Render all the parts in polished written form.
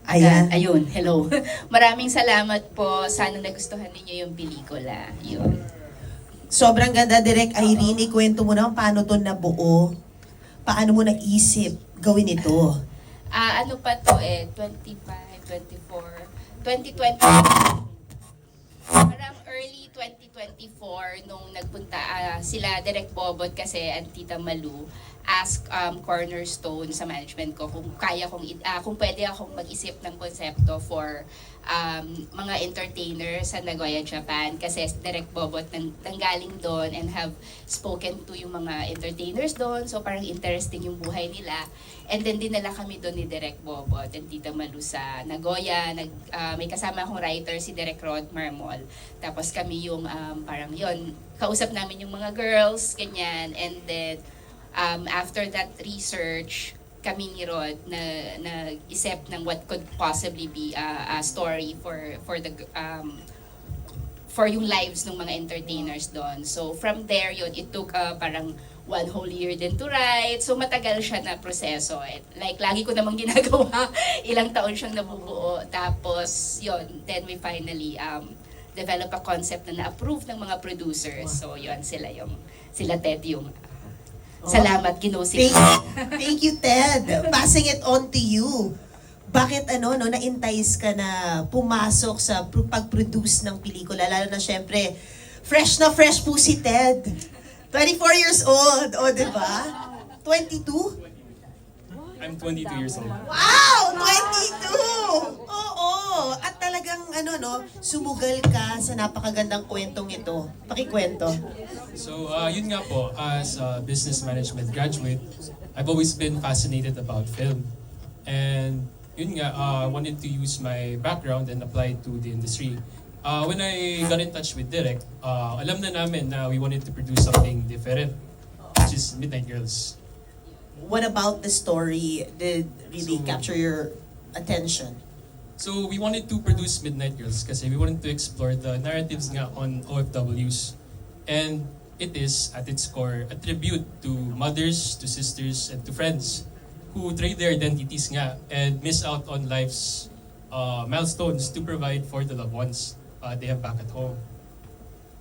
Ayan. Ayun, hello. Maraming salamat po. Sana nagustuhan ninyo yung pelikula. Yun. Sobrang ganda, Direk Irene. Ikwento mo naman paano to nabuo. Paano mo naisip gawin ito? Ano pa to 25, 24, 2020. Parang early 2024 nung nagpunta sila Direk Bobot kasi and Tita Malu ask Cornerstone sa management ko kung kaya kung pwede akong mag-isip ng konsepto for mga entertainer sa Nagoya, Japan kasi Direk Bobot nanggaling doon and have spoken to yung mga entertainers doon, so parang interesting yung buhay nila. And then dinala kami doon ni Direk Bobot and Tita Malu sa Nagoya. May kasama akong writer si Direk Rod Marmol. Tapos kami yung parang yon kausap namin yung mga girls, ganyan. And then after that research, kami ni Rod nag-isip ng what could possibly be a story for yung lives ng mga entertainers doon. So from there yun, it took parang 1 whole year din to write. So matagal siya na proseso. Like lagi ko namang ginagawa, ilang taon siyang nabubuo. Tapos yun, then we finally develop a concept na na-approve ng mga producers. So yun, sila Ted yung salamat, ginosip. Thank you, Ted. Passing it on to you. Bakit na-entice ka na pumasok sa pag-produce ng pelikula? Lalo na syempre, fresh na fresh po si Ted. 24 years old, o diba? 22? I'm 22 years old. Wow! 22! Oo! At talagang sumugal ka sa napakagandang kwentong ito. Pakikwento. So, yun nga po, as a business management graduate, I've always been fascinated about film. And yun nga, I wanted to use my background and apply to the industry. When I got in touch with Direk, alam na namin na we wanted to produce something different, which is Midnight Girls. What about the story did really capture your attention? So we wanted to produce Midnight Girls kasi we wanted to explore the narratives nga on OFWs. And it is, at its core, a tribute to mothers, to sisters, and to friends who trade their identities nga and miss out on life's milestones to provide for the loved ones they have back at home.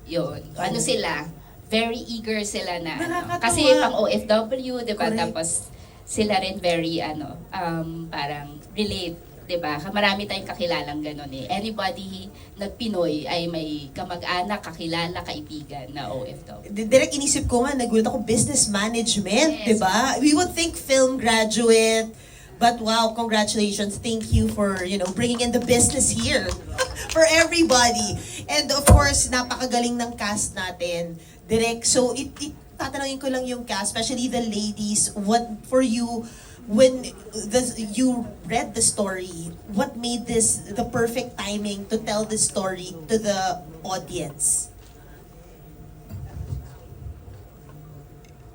Yun. Ano sila? Very eager sila na. Nakakatawa. Kasi pang OFW, di ba? Correct. Tapos sila rin very parang relate, di ba? Marami tayong kakilalang ganun eh. Anybody na Pinoy ay may kamag-anak, kakilala, kaibigan na OFW. Direct inisip ko nga, nagulat ako, business management, Yes. di ba? We would think film graduate, but wow, congratulations. Thank you for, bringing in the business here for everybody. And of course, napakagaling ng cast natin. Direct, so tatanungin ko lang yung cast, especially the ladies, what for you, when you read the story, what made this the perfect timing to tell the story to the audience?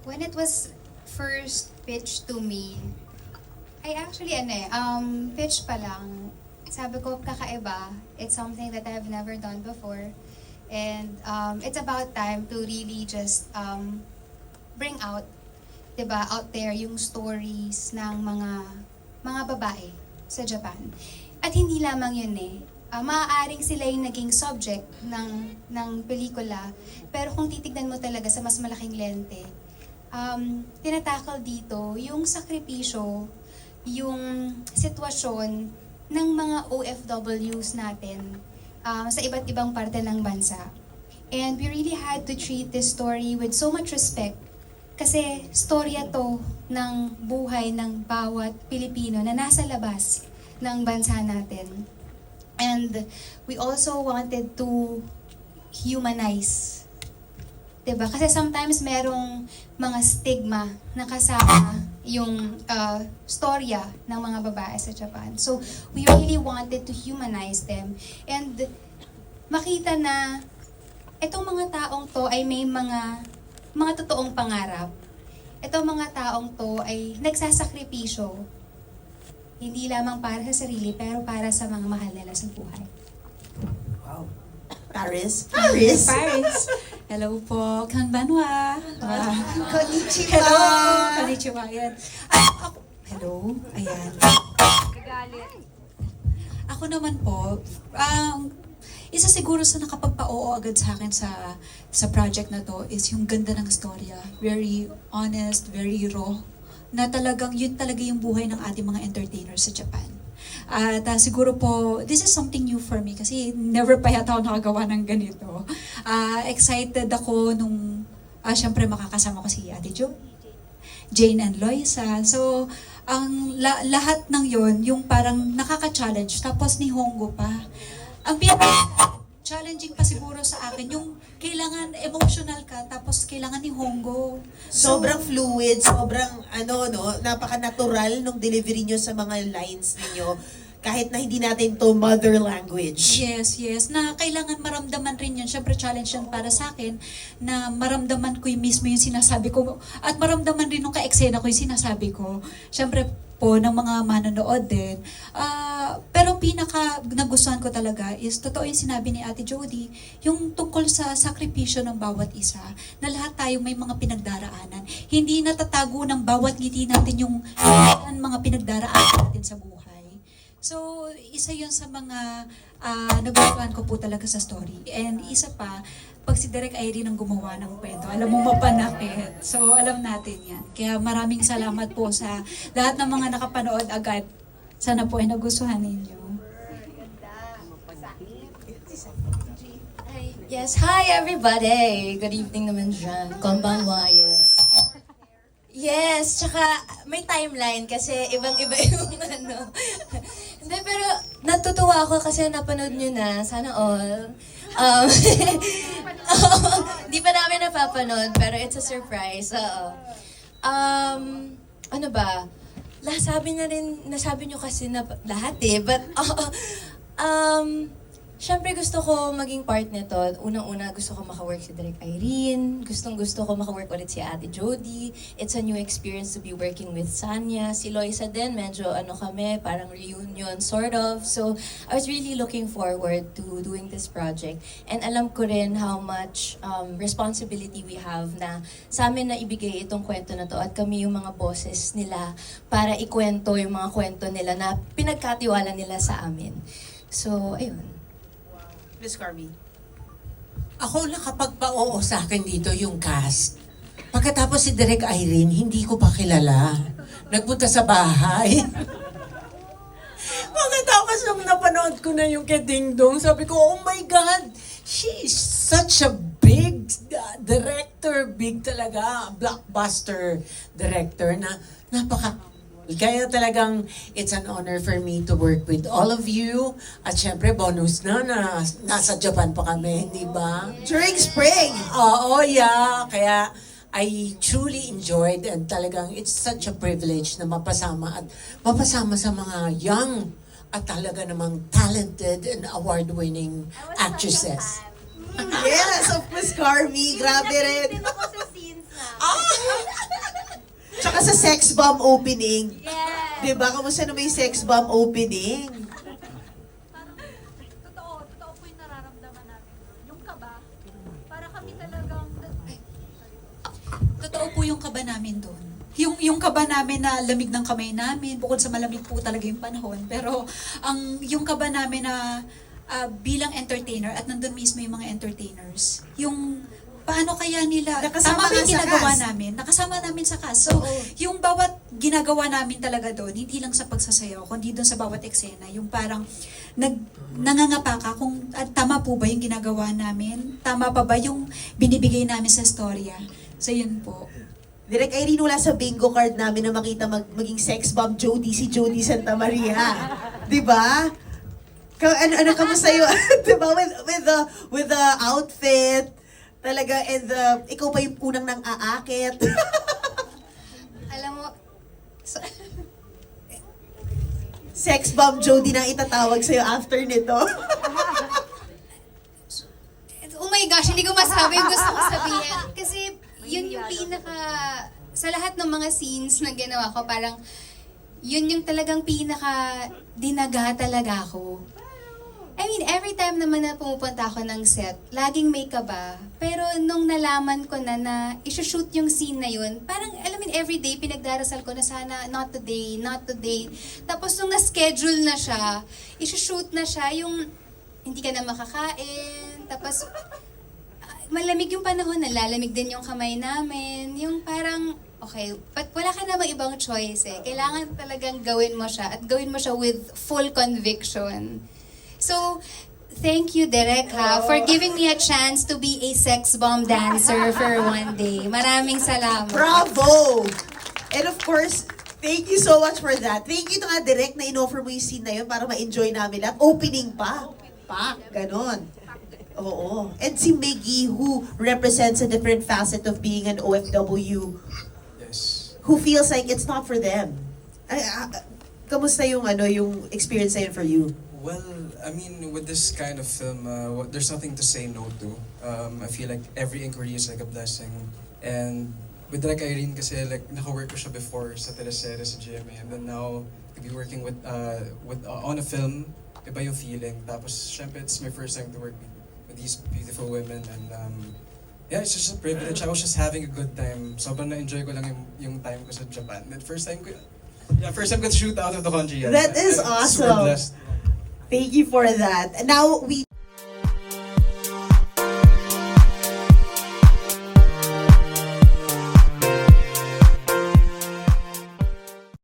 When it was first pitched to me, I actually, pitch pa lang. Sabi ko, kakaiba. It's something that I've never done before. And it's about time to really just bring out, diba, out there yung stories ng mga babae sa Japan. At hindi lamang yun maaaring sila yung naging subject ng pelikula. Pero kung titignan mo talaga sa mas malaking lente, tinatakal dito yung sakripisyo, yung sitwasyon ng mga OFWs natin sa iba't ibang parte ng bansa. And we really had to treat this story with so much respect kasi storya to ng buhay ng bawat Pilipino na nasa labas ng bansa natin. And we also wanted to humanize. Diba? Kasi sometimes merong mga stigma na kasama yung storya ng mga babae sa Japan. So, we really wanted to humanize them. And makita na itong mga taong to ay may mga totoong pangarap. Itong mga taong to ay nagsasakripisyo. Hindi lamang para sa sarili, pero para sa mga mahal nila sa buhay. Wow. Paris? Paris? Paris. Hello po, Kanbanwa. Konnichiwa! Hello, konnichiwa. Yan. Hello, ayan. Ako naman po, isa siguro sa nakapagpa-oo agad sa akin sa project na to is yung ganda ng storya. Very honest, very raw. Na talagang, yun talaga yung buhay ng ating mga entertainers sa Japan. At siguro po, this is something new for me kasi never pa yata ako nakagawa ng ganito. Excited ako nung, syempre makakasama ko si Ate Jo, Jane and Loisa. So, ang lahat ng yon yung parang nakaka-challenge. Tapos ni Hongo pa. Ang challenging pa siguro sa akin, yung kailangan emotional ka, tapos kailangan ni Hongo. Sobrang fluid, sobrang napaka-natural nung delivery nyo sa mga lines ninyo. Kahit na hindi natin to mother language. Yes. Na kailangan maramdaman rin yun. Siyempre, challenge yan para sa akin na maramdaman ko yung mismo yung sinasabi ko. At maramdaman rin nung ka-eksena ko yung sinasabi ko. Siyempre po, ng mga manonood din. Pero pinaka nagustuhan ko talaga is, totoo yung sinabi ni Ate Jody, yung tungkol sa sakripisyo ng bawat isa, na lahat tayo may mga pinagdaraanan. Hindi natatago ng bawat ngiti natin yung mga pinagdaraanan natin sa buhay. So, isa yun sa mga nagustuhan ko po talaga sa story. And isa pa, pag si Direk Irene ang gumawa ng kwento, alam mo mapanakit. So, alam natin yan. Kaya maraming salamat po sa lahat ng mga nakapanood agad. Sana po ay nagustuhan ninyo. Yes, hi everybody! Good evening naman dyan. Konbanwa, yes. Yes, tsaka may timeline kasi ibang-iba yung ano. Hindi, pero natutuwa ako kasi napanood nyo na. Sana all. Di pa namin napapanood, pero it's a surprise. Oo. Ano ba? Nasabi nyo kasi na lahat eh. But, syempre gusto ko maging part nito. Unang-una gusto ko makawork si Direk Irene. Gusto ko makawork ulit si Ate Jody. It's a new experience to be working with Sanya. Si Loisa din, medyo kami, parang reunion sort of. So, I was really looking forward to doing this project. And alam ko rin how much responsibility we have na sa amin na ibigay itong kwento na to at kami yung mga boses nila para ikwento yung mga kwento nila na pinagkatiwala nila sa amin. So, ayun. Miss Carmi. Ako nakapagpa-oo sa akin dito yung cast. Pagkatapos si Direk Irene, hindi ko pa kilala. Nagpunta sa bahay. Pagkatapos nung napanood ko na yung kay Ding Dong, sabi ko, oh my God, she is such a big director, big talaga, blockbuster director na kaya talagang it's an honor for me to work with all of you. At syempre, bonus na nasa Japan pa kami, di ba? During spring! Oo, yeah. Kaya I truly enjoyed and talagang it's such a privilege na mapasama sa mga young at talaga namang talented and award-winning actresses. Yes, of Miss Carmi. Grabe rin. Tsaka sa sex bomb opening. Yes! Diba? Kamusta naman yung sex bomb opening? Totoo po yung nararamdaman namin doon. Yung kaba, para kami talagang... Totoo po yung kaba namin doon. Yung kaba namin na lamig ng kamay namin, bukod sa malamig po talaga yung panahon. Pero yung kaba namin na bilang entertainer at nandun mismo yung mga entertainers, yung paano kaya nila, Nakasama tama yung ka sa ginagawa cast. namin, nakasama namin sa cast. So, yung bawat ginagawa namin talaga doon, hindi lang sa pagsasayaw, kundi doon sa bawat eksena, yung parang nangangapa ka kung tama po ba yung ginagawa namin, tama pa ba yung binibigay namin sa storya. So, yun po. Direk Irene, wala sa bingo card namin na makita maging sex bomb Jody, si Jody Santa Maria. Diba? Ano kamusta yung, diba, with the outfit, talaga, and ikaw pa yung unang nang aakit. Alam mo, Sex bomb Jody nang itatawag sa'yo after nito. oh my gosh, hindi ko masabi yung gusto ko sabihin. Kasi yun yung pinaka, sa lahat ng mga scenes na ginawa ko, parang yun yung talagang pinaka dinaga talaga ako. I mean, every time naman na pumupunta ako ng set, laging may kaba. Pero nung nalaman ko na isushoot yung scene na yun, parang, alam mo, everyday pinagdarasal ko na sana, not today, not today. Tapos nung na-schedule na siya, isushoot na siya, yung hindi ka na makakain, tapos malamig yung panahon, nalalamig din yung kamay namin, yung parang, okay, but wala ka namang ibang choice eh. Kailangan talagang gawin mo siya at gawin mo siya with full conviction. So, thank you, Derek, for giving me a chance to be a sex bomb dancer for one day. Maraming salamat. Bravo! And of course, thank you so much for that. Thank you to nga direct na in-offer mo yung scene na yun para ma-enjoy namin lahat. Opening pa. Ganon. Oo. And si Miggy, who represents a different facet of being an OFW, Yes. who feels like it's not for them. Kamusta yung yung experience na yun for you? Well, I mean, with this kind of film, there's nothing to say no to. I feel like every inquiry is like a blessing. And with like Irene, kasi like naka-work ko siya before sa teleserye sa GMA, and then now to be working with on a film, iba yung feeling. Tapos, syempre, it's my first time to work with these beautiful women, and yeah, it's just a privilege. I was just having a good time. Sobrang na-enjoy ko lang yung time ko sa Japan. And first time ko to shoot out of the country. That is Super awesome. blessed. Thank you for that. Now, we